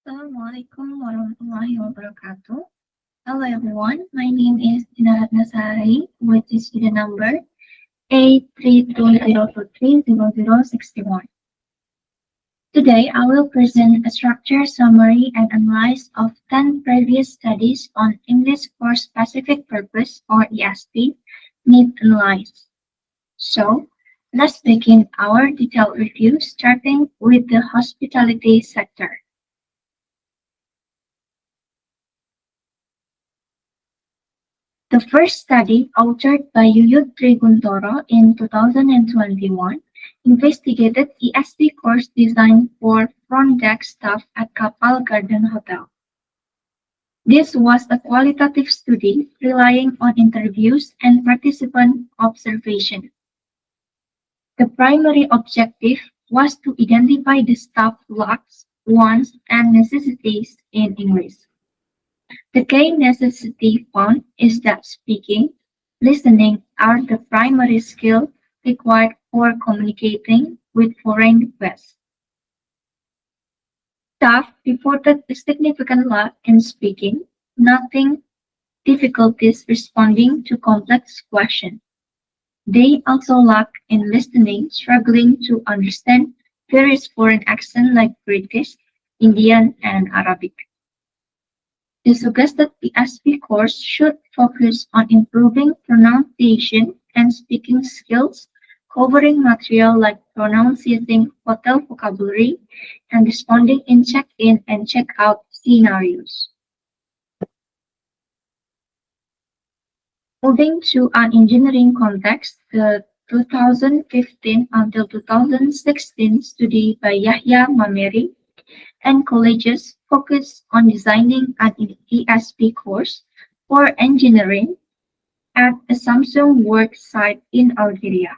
Assalamualaikum warahmatullahi wabarakatuh. Hello everyone, my name is Dinar Sari with the student number A32023061. Today I will present a structured summary and analysis of 10 previous studies on English for Specific Purpose or ESP need analysis. So, let's begin our detailed review starting with the hospitality sector. The first study, authored by Yuyut Triguntoro in 2021, investigated ESP course design for front deck staff at Kapal Garden Hotel. This was a qualitative study relying on interviews and participant observation. The primary objective was to identify the staff lacks, wants, and necessities in English. The key necessity found is that speaking, listening are the primary skills required for communicating with foreign guests. Staff reported a significant lack in speaking, noting difficulties responding to complex questions. They also lack in listening, struggling to understand various foreign accents like British, Indian, and Arabic. The suggested ESP course should focus on improving pronunciation and speaking skills, covering material like pronouncing hotel vocabulary and responding in check-in and check-out scenarios. Moving to an engineering context, the 2015 until 2016 study by Yahya Mameri and colleges focus on designing an ESP course for engineering at a Samsung work site in Algeria.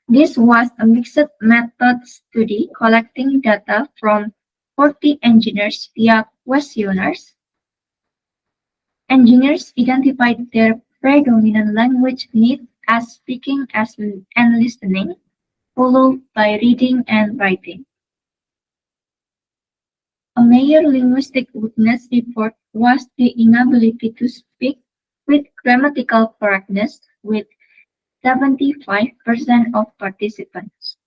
This was a mixed method study collecting data from 40 engineers via questionnaires. Engineers identified their predominant language needs as speaking and listening, followed by reading and writing. A major linguistic weakness report was the inability to speak with grammatical correctness with 75% of participants.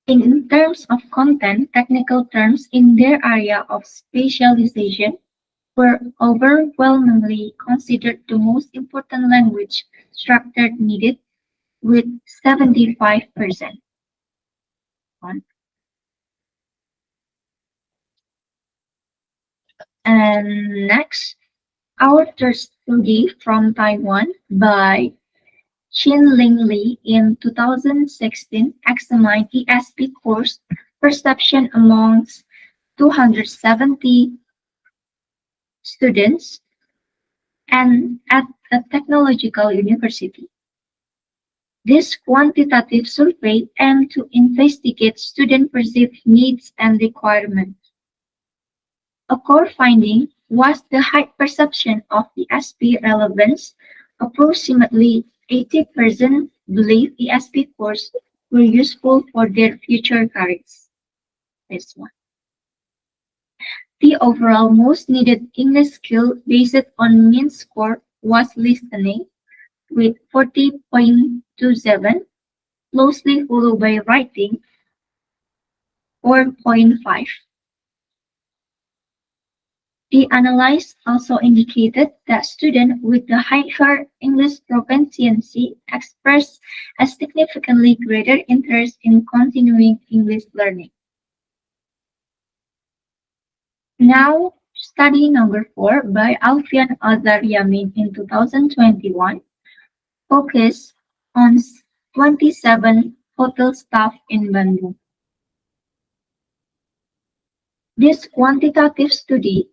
In terms of content, technical terms in their area of specialization were overwhelmingly considered the most important language structure needed with 75%. And next, our third study from Taiwan by Ling Li in 2016 examined ESP course perception amongst 270 students and at a technological university. This quantitative survey aimed to investigate student perceived needs and requirements. A core finding was the high perception of ESP relevance. Approximately 80% believe ESP courses were useful for their future careers. This one. The overall most needed English skill based on mean score was listening with 40.27, closely followed by writing 4.5. The analysis also indicated that students with the higher English proficiency expressed a significantly greater interest in continuing English learning. Now, study number 4 by Alfian Azhar Yamin in 2021 focused on 27 hotel staff in Bandung. This quantitative study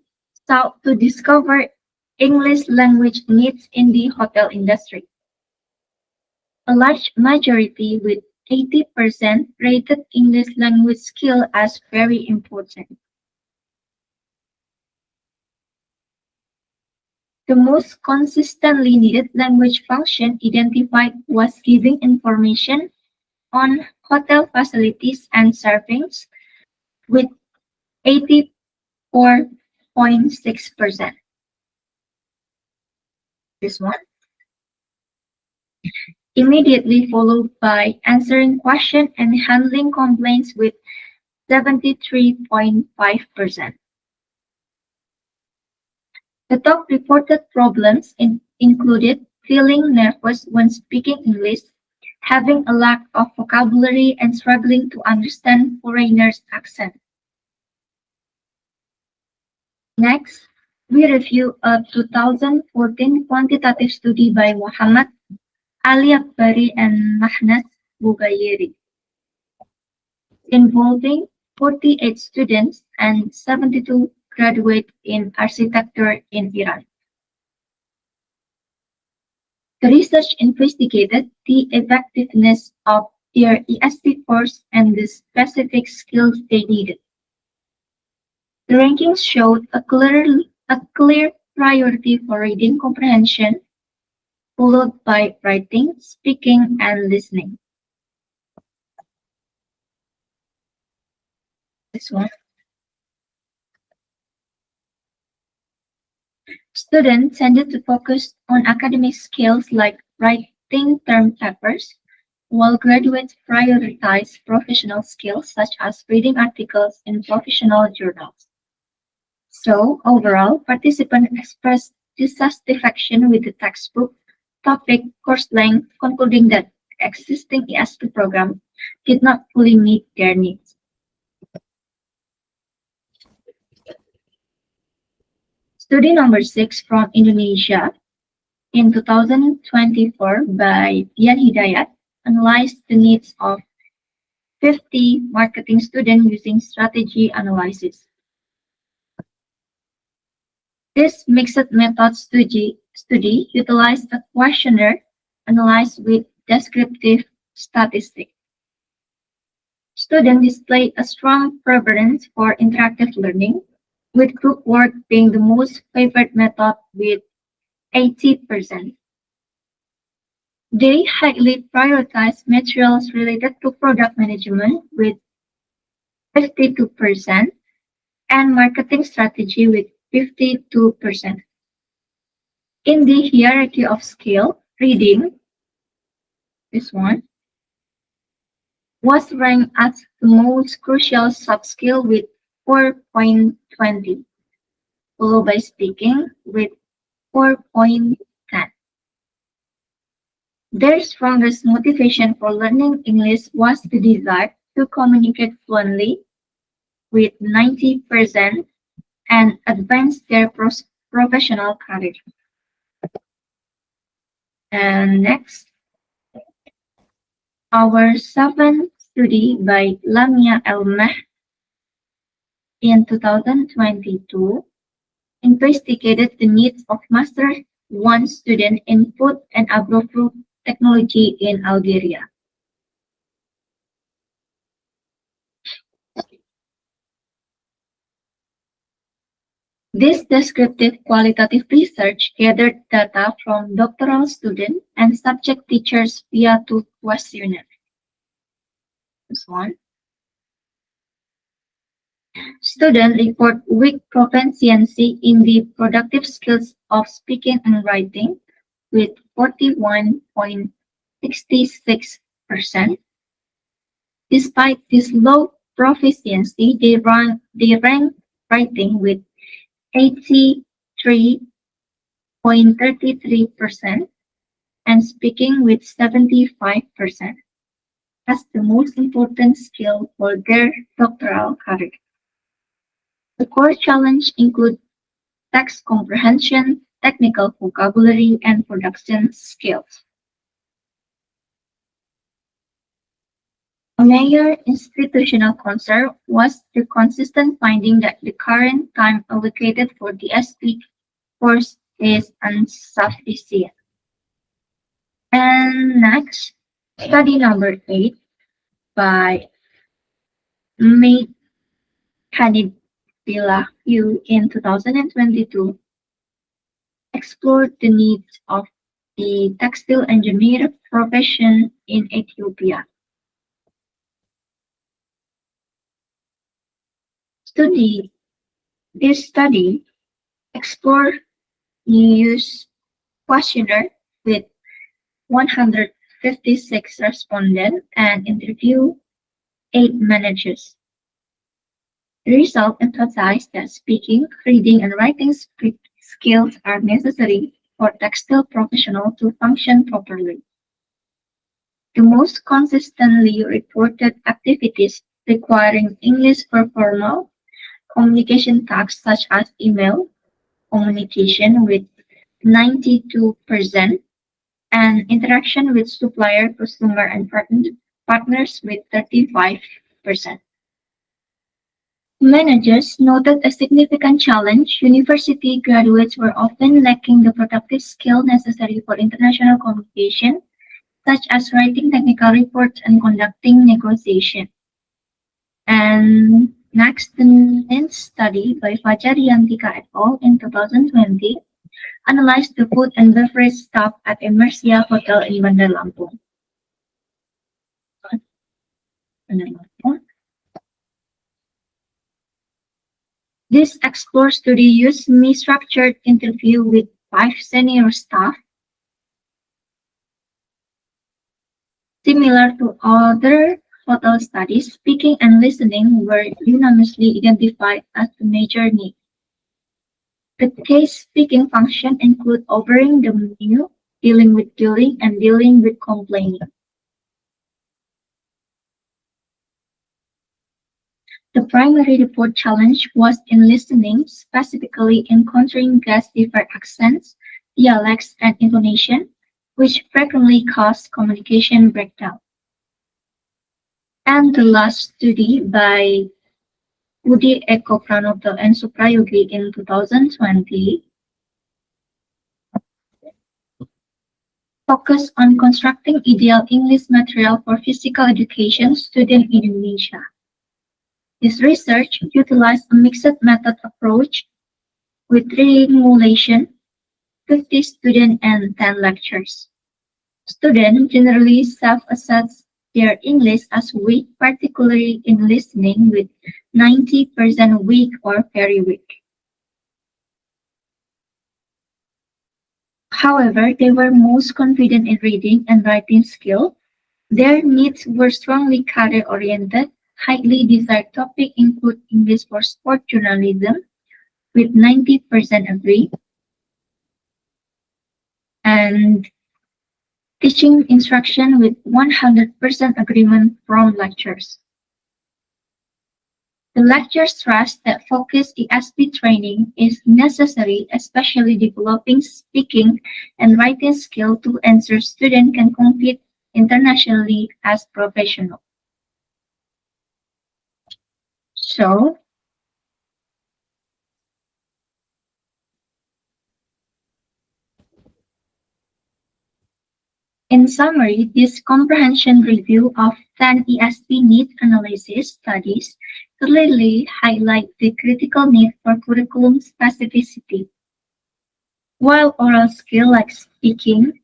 sought to discover English language needs in the hotel industry. A large majority with 80% rated English language skill as very important. The most consistently needed language function identified was giving information on hotel facilities and servings with 84.6%. This one. Immediately followed by answering questions and handling complaints with 73.5%. The top reported problems included feeling nervous when speaking English, having a lack of vocabulary, and struggling to understand foreigners' accent. Next, we review a 2014 quantitative study by Muhammad Ali Akbari and Mahnas Bugayeri, involving 48 students and 72 graduates in architecture in Iran. The research investigated the effectiveness of their ESP course and the specific skills they needed. The rankings showed a clear priority for reading comprehension, followed by writing, speaking, and listening. This one. Students tended to focus on academic skills like writing term papers, while graduates prioritize professional skills such as reading articles in professional journals. So, overall, participants expressed dissatisfaction with the textbook, topic, course length, concluding that the existing ESP program did not fully meet their needs. Study number 6 from Indonesia in 2024 by Dian Hidayat analyzed the needs of 50 marketing students using strategy analysis. This mixed method study utilized a questionnaire analyzed with descriptive statistics. Students displayed a strong preference for interactive learning, with group work being the most favored method with 80%. They highly prioritized materials related to product management with 52% and marketing strategy with 52%. In the hierarchy of skill, reading, this one, was ranked as the most crucial sub-skill with 4.20, followed by speaking with 4.10. Their strongest motivation for learning English was the desire to communicate fluently with 90% and advance their professional career. And next, our seventh study by Lamia Elmeh in 2022 investigated the needs of Master 1 student in food and agro-food technology in Algeria. This descriptive qualitative research gathered data from doctoral students and subject teachers via 2 questionnaires. This one. Students report weak proficiency in the productive skills of speaking and writing with 41.66%. Despite this low proficiency, they rank writing with 83.33% and speaking with 75% as the most important skill for their doctoral career. The core challenge include text comprehension, technical vocabulary, and production skills. A major institutional concern was the consistent finding that the current time allocated for the SP course is insufficient. And next, study number 8 by May Hanibilahu in 2022 explored the needs of the textile engineer profession in Ethiopia. Study This study explored use questionnaire with 156 respondents and interviewed 8 managers. The result emphasized that speaking, reading, and writing skills are necessary for textile professionals to function properly. The most consistently reported activities requiring English for formal communication tasks such as email communication with 92% and interaction with supplier, customer, and partners with 35%. Managers noted a significant challenge. University graduates were often lacking the productive skill necessary for international communication, such as writing technical reports and conducting negotiation. And next, the ninth study by Fajar Yantika et al. In 2020 analyzed the food and beverage staff at a Mercia hotel in Bandar Lampung. This Explore study used semi-structured interview with 5 senior staff. Similar to other hotel studies, speaking and listening were unanimously identified as the major need. The case speaking function include ordering the menu, dealing with billing, and dealing with complaining. The primary report challenge was in listening, specifically encountering guest different accents, dialects, and intonation, which frequently caused communication breakdown. And the last study by Budi Eko Pranoto and Suprayogi in 2020 focused on constructing ideal English material for physical education students in Indonesia. This research utilized a mixed method approach with re-emulation, 50 students and 10 lectures. Students generally self-assess their English as weak, particularly in listening, with 90% weak or very weak. However, they were most confident in reading and writing skill. Their needs were strongly career-oriented. Highly desired topics include English for sport journalism, with 90% agree, and teaching instruction with 100% agreement from lectures. The lecture stressed that focused ESP training is necessary, especially developing speaking and writing skill to ensure students can compete internationally as professionals. So, in summary, this comprehension review of 10 ESP need analysis studies clearly highlight the critical need for curriculum specificity. While oral skills like speaking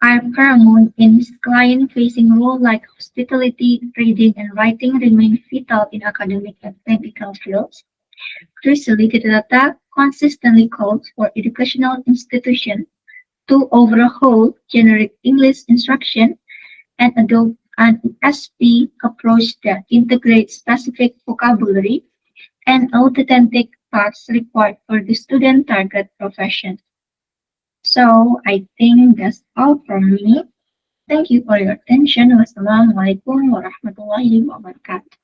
are paramount in client-facing roles like hospitality, reading, and writing remain vital in academic and technical fields, crucially, the data consistently calls for educational institutions to overhaul generic English instruction and adopt an ESP approach that integrates specific vocabulary and authentic facts required for the student target profession. So I think that's all from me. Thank you for your attention. Wassalamualaikum warahmatullahi wabarakatuh.